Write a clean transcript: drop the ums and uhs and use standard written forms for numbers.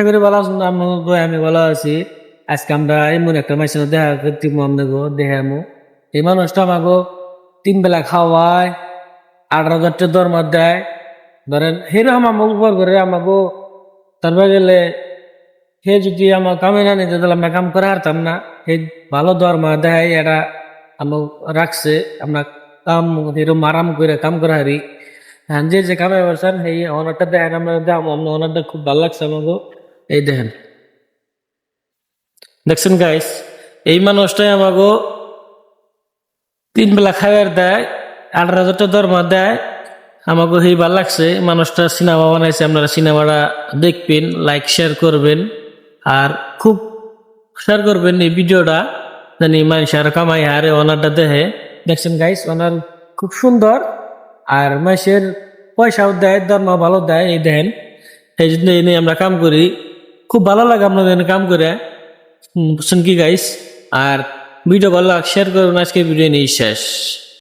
আশা করি ভালো আছেন আমি ভালো আছি। আজকে আমরা এমন একটা মানুষের সাথে দেখা করতে আপনাকে দেখামু। এই মানুষটা আমাকে 3 বেলা খাওয়ায়, 18,000 টাকা দরমা দেয়। ধরেন সেরকম আমাকে উপর করে আমাকে তারপর গেলে সে যদি আমার কামে না নিতে তাহলে আমরা কাম করে হারতাম না। সে ভালো দরমা দেয়, এটা আমাকে রাখছে। আমরা কাম এরকম আরাম করে কাম করে হারি। হ্যাঁ, যে কামে বলছেন এই অনারটা দেখেন, আমরা দাম অনারটা খুব ভালো লাগছে আমাকে। এই দেখেন, দেখছেন গাইস, এই মানুষটাই আমাকে 3 বেলা খাবার দেয়, 18,000 টাকা দরমা দেয়। আমাকে সেই ভালো লাগছে। মানুষটা সিনেমা বানাইছে, আপনারা সিনেমাটা দেখবেন, লাইক শেয়ার করবেন, আর খুব শেয়ার করবেন এই ভিডিওটা, জানি মানুষ আর কামাই হারে ওনারটা দেখে। দেখছেন গাইস, ওনার খুব সুন্দর, আর মানুষের পয়সাও দেয়, দরমা ভালো দেয়। এই দেখেন, এই জন্য এই নিয়ে আমরা কাম করি। খুব ভালো লাগে আপনাদের এখানে কাম করে। বুঝছেন কি গাইস? আর ভিডিও ভালো শেয়ার করবেন। আজকে ভিডিও নিয়ে শেষ।